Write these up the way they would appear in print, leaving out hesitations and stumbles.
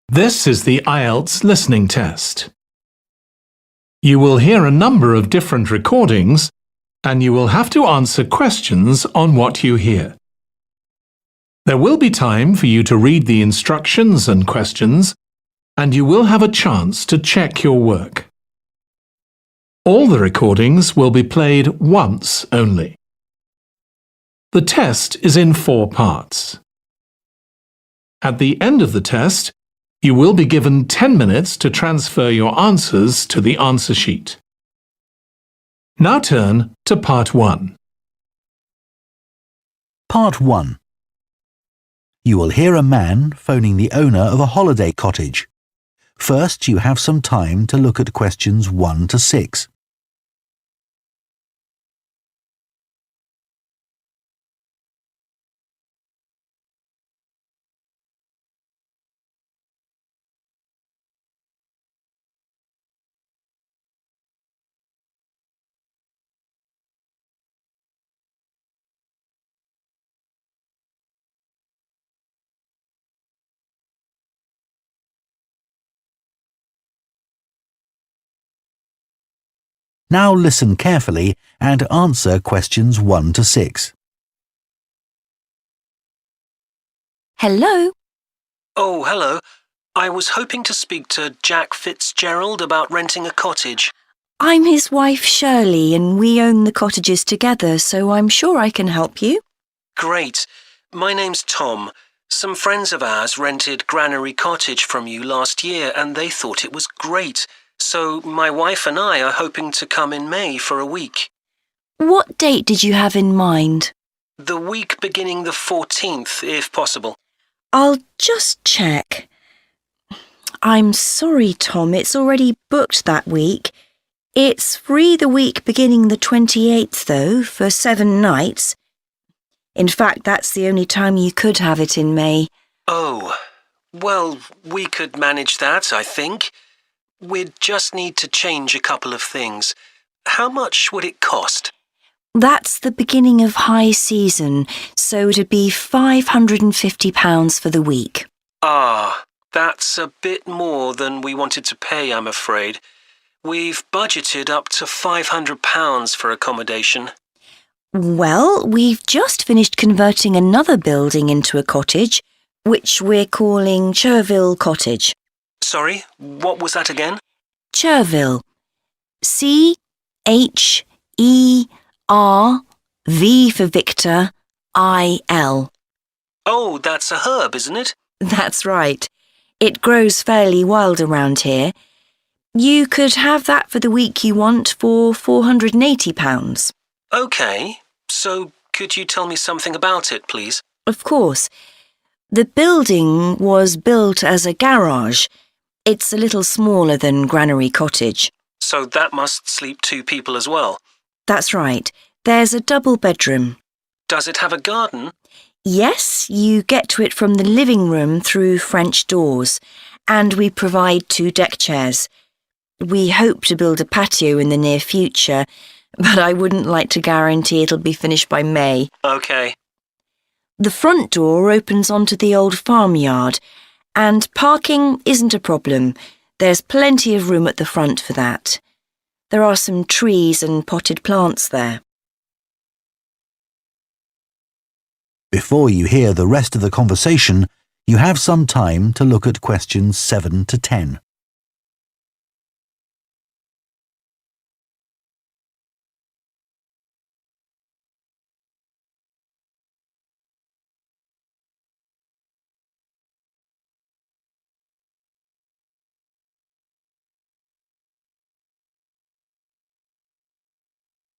This is the IELTS listening test. You will hear a number of different recordings and you will have to answer questions on what you hear. There will be time for you to read the instructions and questions, and you will have a chance to check your work. All the recordings will be played once only. The test is in 4 parts. At the end of the test, you will be given 10 minutes to transfer your answers to the answer sheet. Now turn to Part 1. Part 1. You will hear a man phoning the owner of a holiday cottage. First, you have some time to look at questions 1 to 6. Now listen carefully and answer questions 1 to 6. Hello? Oh, hello. I was hoping to speak to Jack Fitzgerald about renting a cottage. I'm his wife Shirley and we own the cottages together, so I'm sure I can help you. Great. My name's Tom. Some friends of ours rented Granary Cottage from you last year and they thought it was great. So my wife and I are hoping to come in May for a week. What date did you have in mind? The week beginning the 14th, if possible. I'll just check. I'm sorry, Tom, it's already booked that week. It's free the week beginning the 28th, though, for 7 nights. In fact, that's the only time you could have it in May. Oh, well, we could manage that, I think. We'd just need to change a couple of things. How much would it cost? That's the beginning of high season, so it'd be £550 for the week. Ah, that's a bit more than we wanted to pay, I'm afraid. We've budgeted up to £500 for accommodation. Well, we've just finished converting another building into a cottage, which we're calling Cherville Cottage. Sorry, what was that again? Cherville. C-H-E-R-V for Victor, I-L. Oh, that's a herb, isn't it? That's right. It grows fairly wild around here. You could have that for the week you want for £480. OK, so could you tell me something about it, please? Of course. The building was built as a garage. It's a little smaller than Granary Cottage. So that must sleep 2 people as well? That's right. There's a double bedroom. Does it have a garden? Yes, you get to it from the living room through French doors, and we provide 2 deck chairs. We hope to build a patio in the near future, but I wouldn't like to guarantee it'll be finished by May. OK. The front door opens onto the old farmyard, and parking isn't a problem. There's plenty of room at the front for that. There are some trees and potted plants there. Before you hear the rest of the conversation, you have some time to look at questions 7 to 10.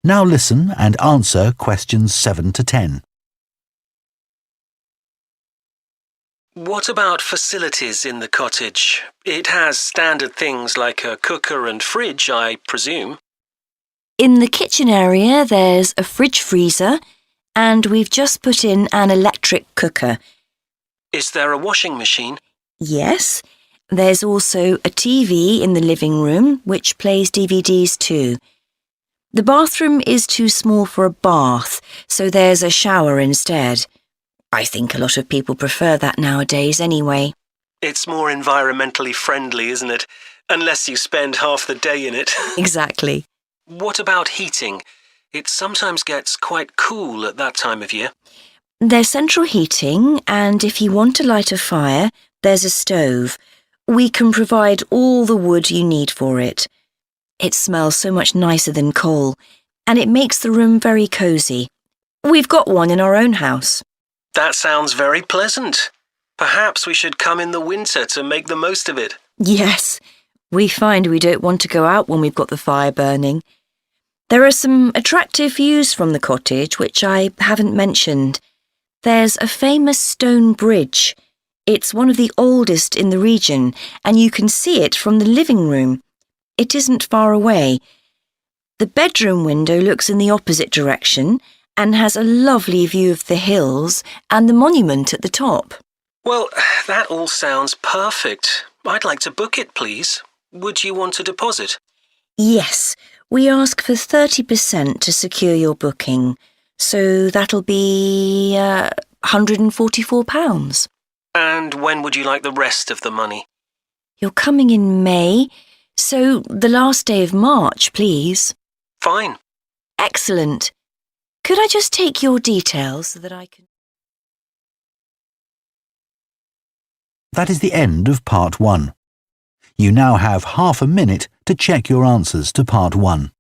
Now listen and answer questions 7 to 10. What about facilities in the cottage? It has standard things like a cooker and fridge, I presume. In the kitchen area, there's a fridge freezer, and we've just put in an electric cooker. Is there a washing machine? Yes. There's also a TV in the living room, which plays DVDs too. The bathroom is too small for a bath, so there's a shower instead. I think a lot of people prefer that nowadays anyway. It's more environmentally friendly, isn't it? Unless you spend half the day in it. Exactly. What about heating? It sometimes gets quite cool at that time of year. There's central heating, and if you want to light a fire, there's a stove. We can provide all the wood you need for it. It smells so much nicer than coal, and it makes the room very cosy. We've got one in our own house. That sounds very pleasant. Perhaps we should come in the winter to make the most of it. Yes, we find we don't want to go out when we've got the fire burning. There are some attractive views from the cottage which I haven't mentioned. There's a famous stone bridge. It's one of the oldest in the region, and you can see it from the living room. It isn't far away. The bedroom window looks in the opposite direction and has a lovely view of the hills and the monument at the top. Well, that all sounds perfect. I'd like to book it, please. Would you want a deposit? Yes, we ask for 30% to secure your booking, so that'll be £144. And when would you like the rest of the money? You're coming in May, so the last day of March, please. Fine. Excellent. Could I just take your details so that I can... That is the end of part 1. You now have half a minute to check your answers to part 1.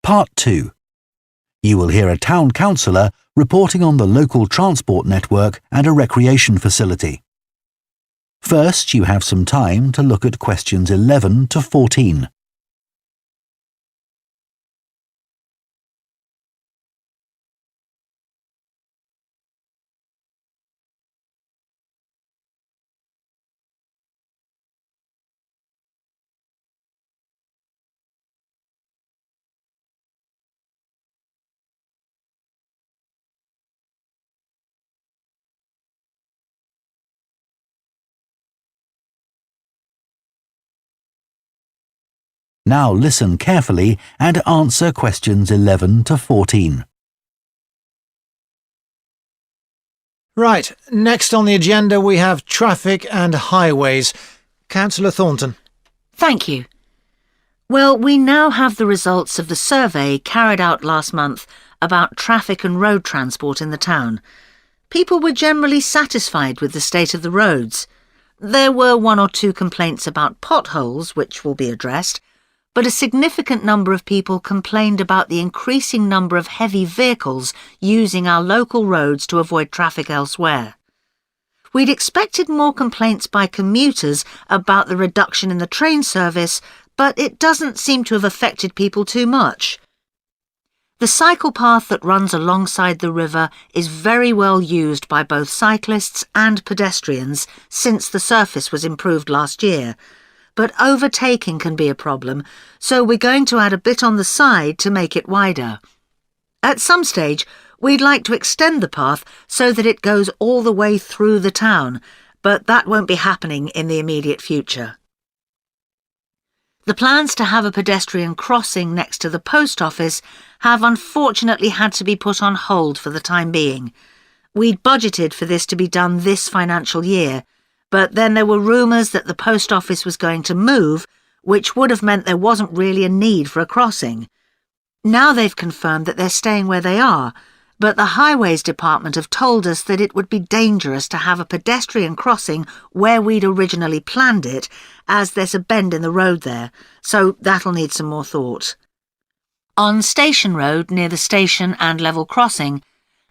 Part 2. You will hear a town councillor reporting on the local transport network and a recreation facility. First, you have some time to look at questions 11 to 14. Now listen carefully and answer questions 11 to 14. Right, next on the agenda we have traffic and highways. Councillor Thornton. Thank you. Well, we now have the results of the survey carried out last month about traffic and road transport in the town. People were generally satisfied with the state of the roads. There were 1 or 2 complaints about potholes, which will be addressed, but a significant number of people complained about the increasing number of heavy vehicles using our local roads to avoid traffic elsewhere. We'd expected more complaints by commuters about the reduction in the train service, but it doesn't seem to have affected people too much. The cycle path that runs alongside the river is very well used by both cyclists and pedestrians since the surface was improved last year. But overtaking can be a problem, so we're going to add a bit on the side to make it wider. At some stage, we'd like to extend the path so that it goes all the way through the town, but that won't be happening in the immediate future. The plans to have a pedestrian crossing next to the post office have unfortunately had to be put on hold for the time being. We'd budgeted for this to be done this financial year, but then there were rumours that the post office was going to move, which would have meant there wasn't really a need for a crossing. Now they've confirmed that they're staying where they are, but the Highways Department have told us that it would be dangerous to have a pedestrian crossing where we'd originally planned it, as there's a bend in the road there, so that'll need some more thought. On Station Road, near the station and level crossing,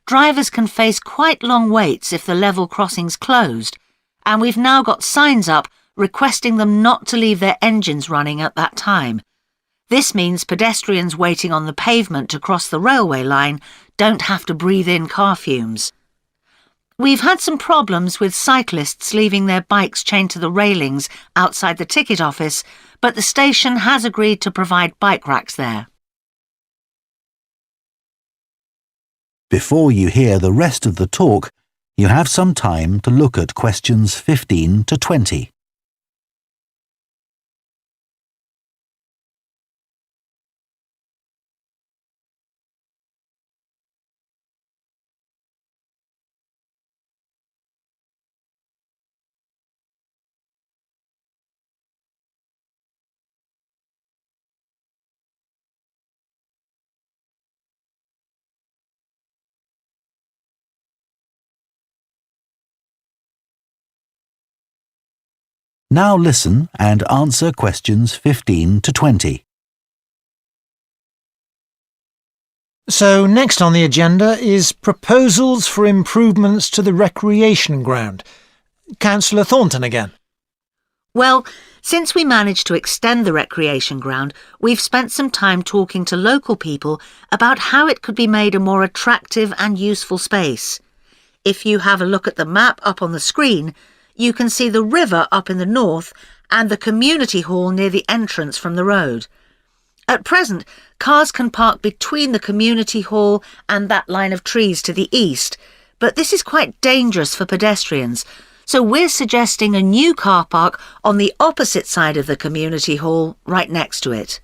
drivers can face quite long waits if the level crossing's closed, and we've now got signs up requesting them not to leave their engines running at that time. This means pedestrians waiting on the pavement to cross the railway line don't have to breathe in car fumes. We've had some problems with cyclists leaving their bikes chained to the railings outside the ticket office, but the station has agreed to provide bike racks there. Before you hear the rest of the talk, you have some time to look at questions 15 to 20. Now listen and answer questions 15 to 20. So next on the agenda is proposals for improvements to the recreation ground. Councillor Thornton again. Well, since we managed to extend the recreation ground, we've spent some time talking to local people about how it could be made a more attractive and useful space. If you have a look at the map up on the screen, you can see the river up in the north and the community hall near the entrance from the road. At present, cars can park between the community hall and that line of trees to the east, but this is quite dangerous for pedestrians, so we're suggesting a new car park on the opposite side of the community hall, right next to it.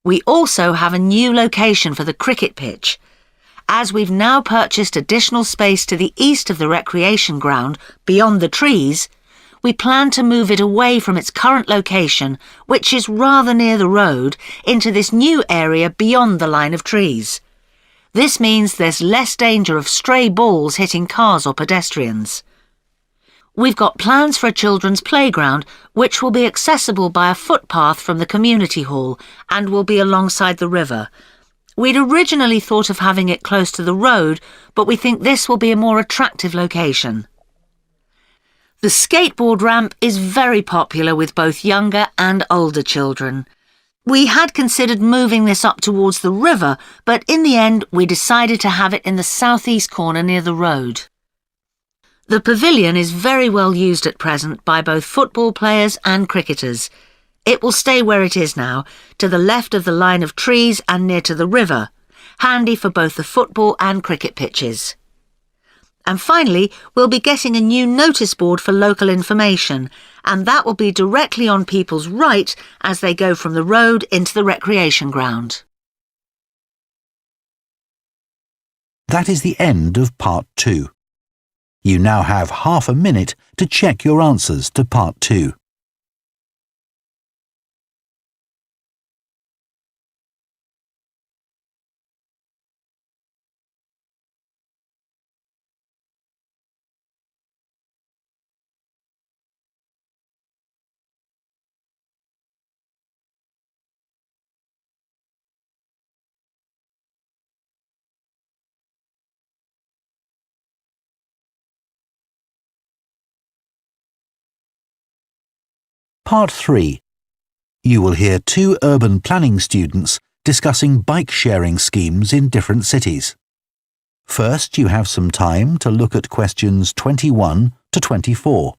We also have a new location for the cricket pitch. As we've now purchased additional space to the east of the recreation ground, beyond the trees, we plan to move it away from its current location, which is rather near the road, into this new area beyond the line of trees. This means there's less danger of stray balls hitting cars or pedestrians. We've got plans for a children's playground, which will be accessible by a footpath from the community hall and will be alongside the river. We'd originally thought of having it close to the road, but we think this will be a more attractive location. The skateboard ramp is very popular with both younger and older children. We had considered moving this up towards the river, but in the end we decided to have it in the southeast corner near the road. The pavilion is very well used at present by both football players and cricketers. It will stay where it is now, to the left of the line of trees and near to the river, handy for both the football and cricket pitches. And finally, we'll be getting a new notice board for local information, and that will be directly on people's right as they go from the road into the recreation ground. That is the end of part 2. You now have half a minute to check your answers to part 2. Part 3. You will hear 2 urban planning students discussing bike-sharing schemes in different cities. First, you have some time to look at questions 21 to 24.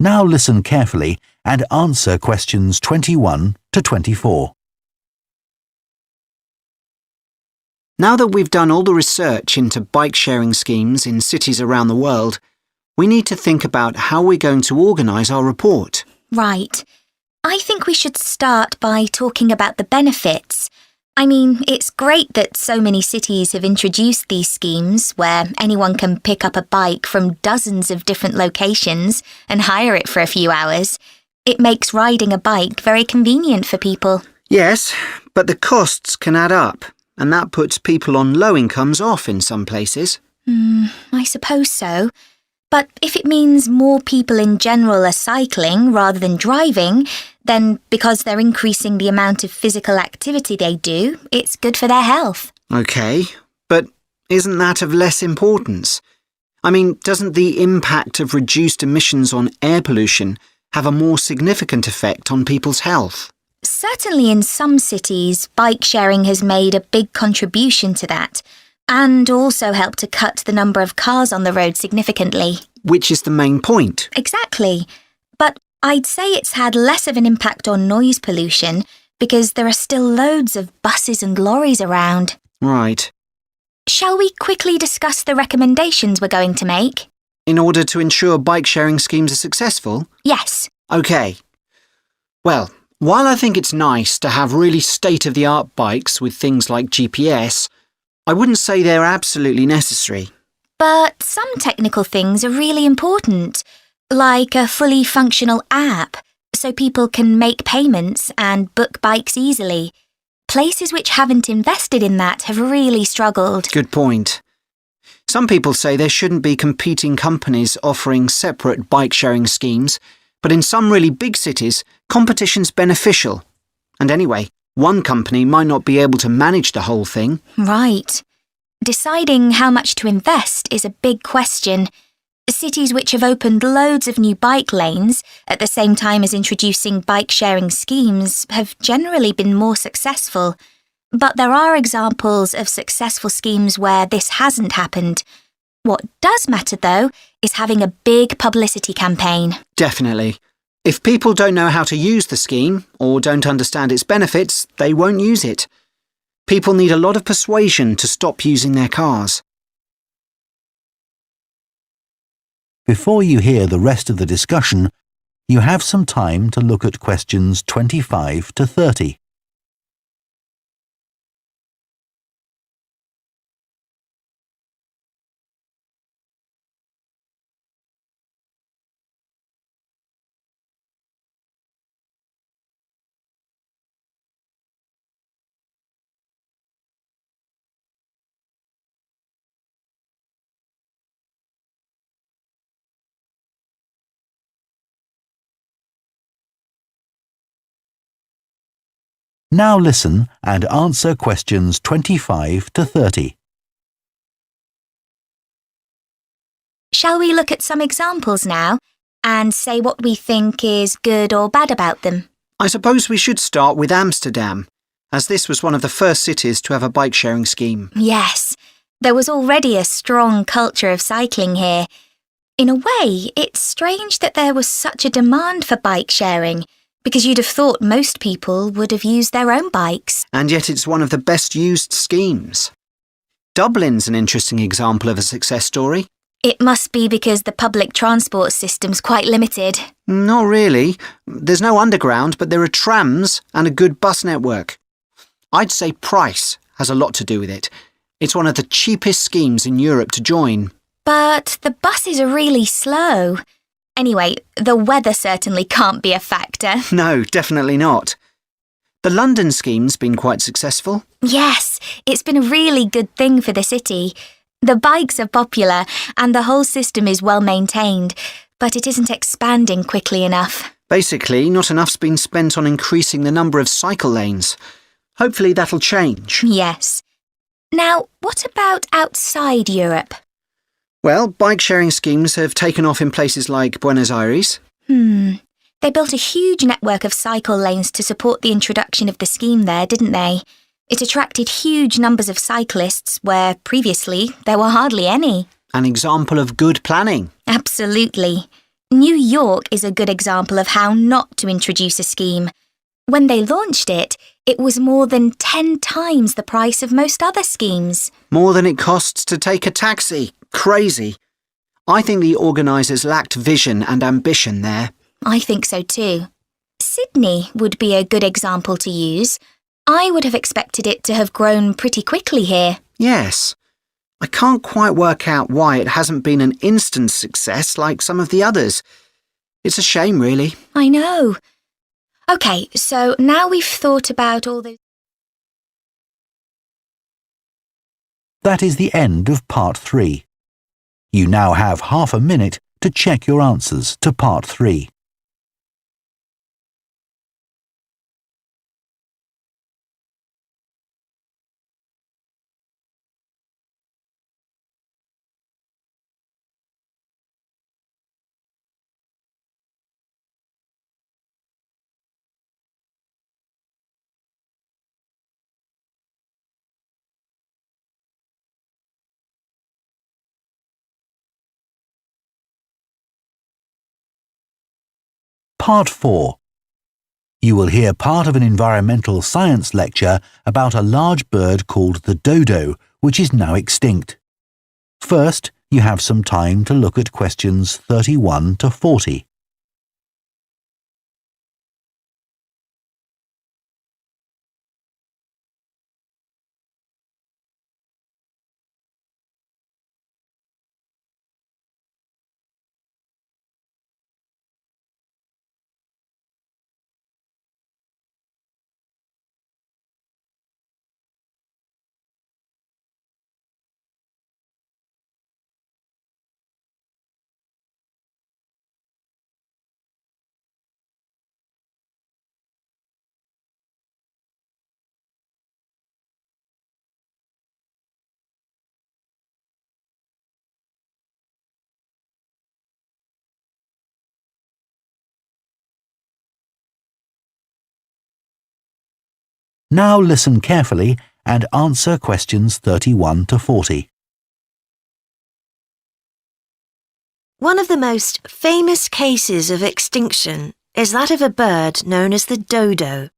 Now listen carefully and answer questions 21 to 24. Now that we've done all the research into bike-sharing schemes in cities around the world, we need to think about how we're going to organise our report. Right. I think we should start by talking about the benefits. I mean, it's great that so many cities have introduced these schemes where anyone can pick up a bike from dozens of different locations and hire it for a few hours. It makes riding a bike very convenient for people. Yes, but the costs can add up, and that puts people on low incomes off in some places. I suppose so. But if it means more people in general are cycling rather than driving, then because they're increasing the amount of physical activity they do, it's good for their health. OK, but isn't that of less importance? I mean, doesn't the impact of reduced emissions on air pollution have a more significant effect on people's health? Certainly in some cities, bike sharing has made a big contribution to that, and also helped to cut the number of cars on the road significantly. Which is the main point. Exactly. But I'd say it's had less of an impact on noise pollution because there are still loads of buses and lorries around. Right. Shall we quickly discuss the recommendations we're going to make? In order to ensure bike sharing schemes are successful? Yes. OK. Well, while I think it's nice to have really state-of-the-art bikes with things like GPS, I wouldn't say they're absolutely necessary. But some technical things are really important, like a fully functional app, so people can make payments and book bikes easily. Places which haven't invested in that have really struggled. Good point. Some people say there shouldn't be competing companies offering separate bike-sharing schemes, but in some really big cities, competition's beneficial. And anyway, one company might not be able to manage the whole thing. Right. Deciding how much to invest is a big question. Cities which have opened loads of new bike lanes at the same time as introducing bike-sharing schemes have generally been more successful. But there are examples of successful schemes where this hasn't happened. What does matter, though, is having a big publicity campaign. Definitely. If people don't know how to use the scheme or don't understand its benefits, they won't use it. People need a lot of persuasion to stop using their cars. Before you hear the rest of the discussion, you have some time to look at questions 25 to 30. Now listen and answer questions 25 to 30. Shall we look at some examples now and say what we think is good or bad about them? I suppose we should start with Amsterdam, as this was one of the first cities to have a bike-sharing scheme. Yes, there was already a strong culture of cycling here. In a way, it's strange that there was such a demand for bike sharing, because you'd have thought most people would have used their own bikes. And yet it's one of the best used schemes. Dublin's an interesting example of a success story. It must be because the public transport system's quite limited. Not really. There's no underground, but there are trams and a good bus network. I'd say price has a lot to do with it. It's one of the cheapest schemes in Europe to join. But the buses are really slow. Anyway, the weather certainly can't be a factor. No, definitely not. The London scheme's been quite successful. Yes, it's been a really good thing for the city. The bikes are popular and the whole system is well maintained, but it isn't expanding quickly enough. Basically, not enough's been spent on increasing the number of cycle lanes. Hopefully that'll change. Yes. Now, what about outside Europe? Well, bike-sharing schemes have taken off in places like Buenos Aires. They built a huge network of cycle lanes to support the introduction of the scheme there, didn't they? It attracted huge numbers of cyclists where previously there were hardly any. An example of good planning. Absolutely. New York is a good example of how not to introduce a scheme. When they launched it, it was more than 10 times the price of most other schemes. More than it costs to take a taxi. Crazy. I think the organisers lacked vision and ambition there. I think so too. Sydney would be a good example to use. I would have expected it to have grown pretty quickly here. Yes. I can't quite work out why it hasn't been an instant success like some of the others. It's a shame, really. I know. OK, so now we've thought about all those... That is the end of part 3. You now have half a minute to check your answers to part 3. Part 4. You will hear part of an environmental science lecture about a large bird called the dodo, which is now extinct. First, you have some time to look at questions 31 to 40. Now listen carefully and answer questions 31 to 40. One of the most famous cases of extinction is that of a bird known as the dodo.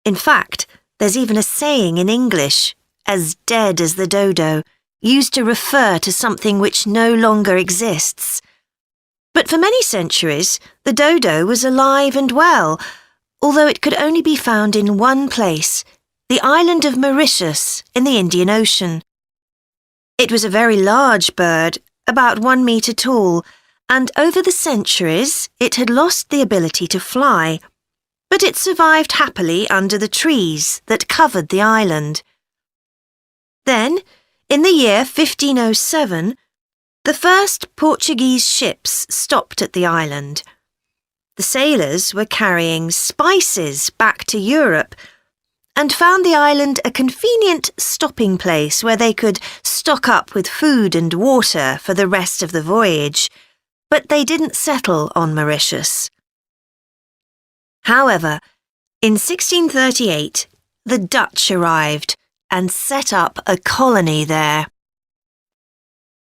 In fact, there's even a saying in English, as dead as the dodo, used to refer to something which no longer exists. But for many centuries, the dodo was alive and well, although it could only be found in one place, the island of Mauritius in the Indian Ocean. It was a very large bird, about 1 metre tall, and over the centuries it had lost the ability to fly, but it survived happily under the trees that covered the island. Then, in the year 1507, the first Portuguese ships stopped at the island. The sailors were carrying spices back to Europe and found the island a convenient stopping place where they could stock up with food and water for the rest of the voyage, but they didn't settle on Mauritius. However, in 1638, the Dutch arrived and set up a colony there.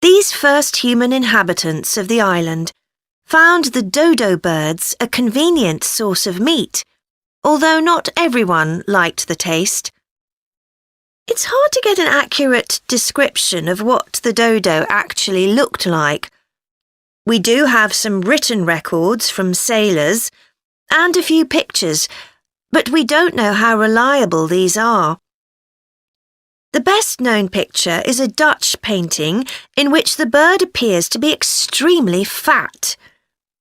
These first human inhabitants of the island found the dodo birds a convenient source of meat, although not everyone liked the taste. It's hard to get an accurate description of what the dodo actually looked like. We do have some written records from sailors and a few pictures, but we don't know how reliable these are. The best-known picture is a Dutch painting in which the bird appears to be extremely fat,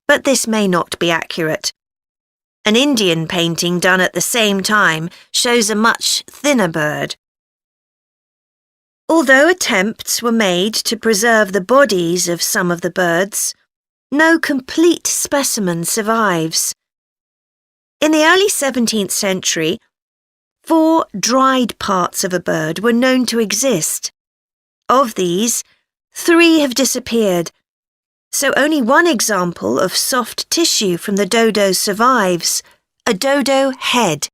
but this may not be accurate. An Indian painting done at the same time shows a much thinner bird. Although attempts were made to preserve the bodies of some of the birds, no complete specimen survives. In the early 17th century, 4 dried parts of a bird were known to exist. Of these, 3 have disappeared, so only one example of soft tissue from the dodo survives, a dodo head.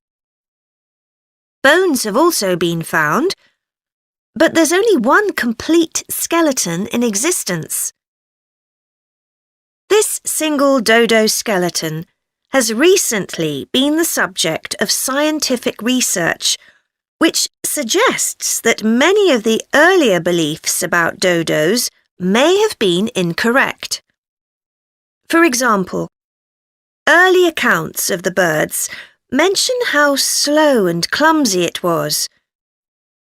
Bones have also been found, but there's only one complete skeleton in existence. This single dodo skeleton has recently been the subject of scientific research, which suggests that many of the earlier beliefs about dodos may have been incorrect. For example, early accounts of the birds mention how slow and clumsy it was,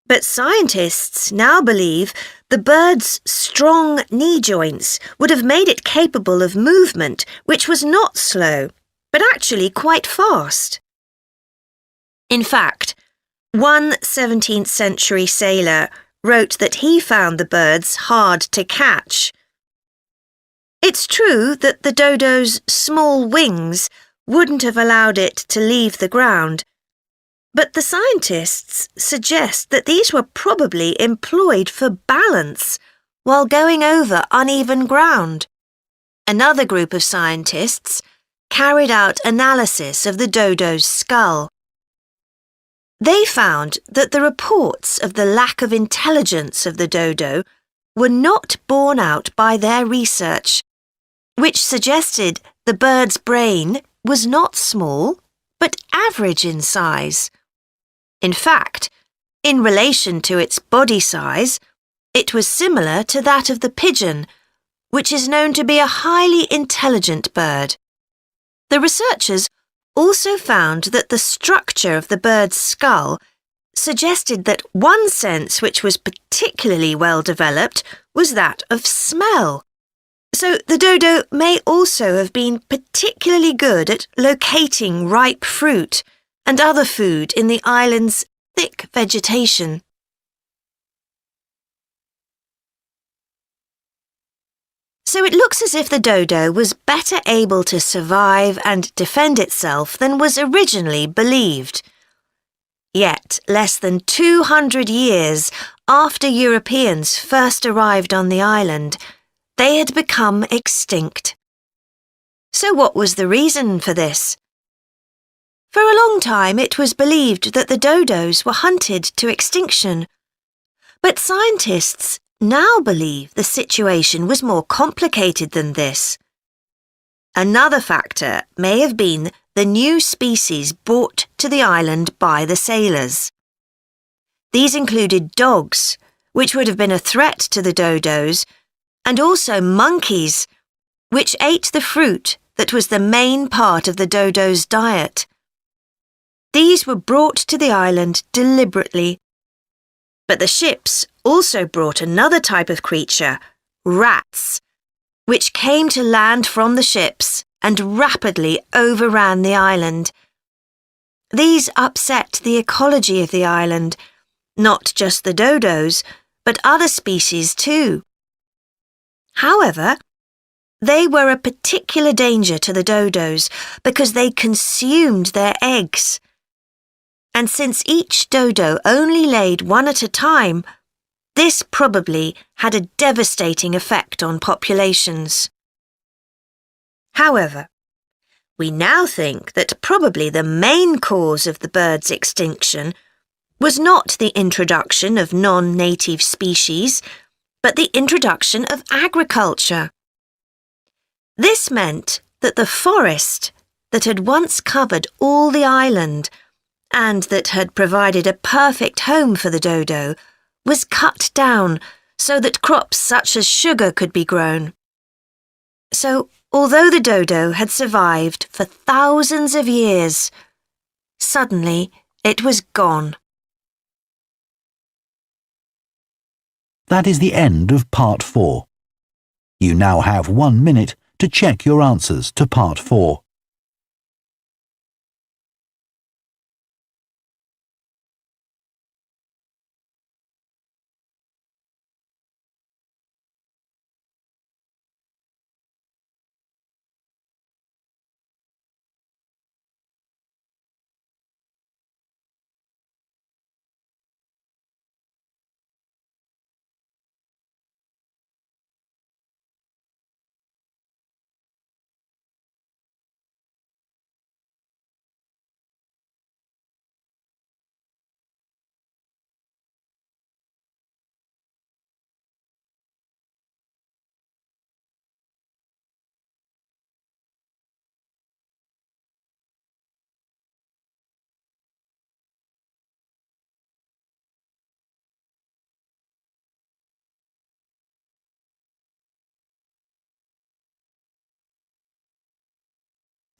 but scientists now believe the bird's strong knee joints would have made it capable of movement which was not slow, but actually quite fast. In fact, one 17th century sailor wrote that he found the birds hard to catch. It's true that the dodo's small wings wouldn't have allowed it to leave the ground, but the scientists suggest that these were probably employed for balance while going over uneven ground. Another group of scientists carried out analysis of the dodo's skull. They found that the reports of the lack of intelligence of the dodo were not borne out by their research, which suggested the bird's brain was not small, but average in size. In fact, in relation to its body size, it was similar to that of the pigeon, which is known to be a highly intelligent bird. The researchers also found that the structure of the bird's skull suggested that one sense which was particularly well developed was that of smell. So the dodo may also have been particularly good at locating ripe fruit and other food in the island's thick vegetation. So it looks as if the dodo was better able to survive and defend itself than was originally believed. Yet, less than 200 years after Europeans first arrived on the island, they had become extinct. So what was the reason for this? For a long time it was believed that the dodos were hunted to extinction. But scientists now believe the situation was more complicated than this. Another factor may have been the new species brought to the island by the sailors. These included dogs, which would have been a threat to the dodos, and also monkeys, which ate the fruit that was the main part of the dodo's diet. These were brought to the island deliberately. But the ships also brought another type of creature, rats, which came to land from the ships and rapidly overran the island. These upset the ecology of the island, not just the dodos, but other species too. However, they were a particular danger to the dodos because they consumed their eggs. And since each dodo only laid one at a time, this probably had a devastating effect on populations. However, we now think that probably the main cause of the bird's extinction was not the introduction of non-native species, but the introduction of agriculture. This meant that the forest that had once covered all the island and that had provided a perfect home for the dodo was cut down so that crops such as sugar could be grown. So, although the dodo had survived for thousands of years, suddenly it was gone. That is the end of Part 4. You now have 1 minute to check your answers to Part 4.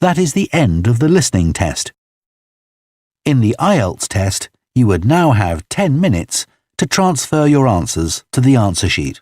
That is the end of the listening test. In the IELTS test, you would now have 10 minutes to transfer your answers to the answer sheet.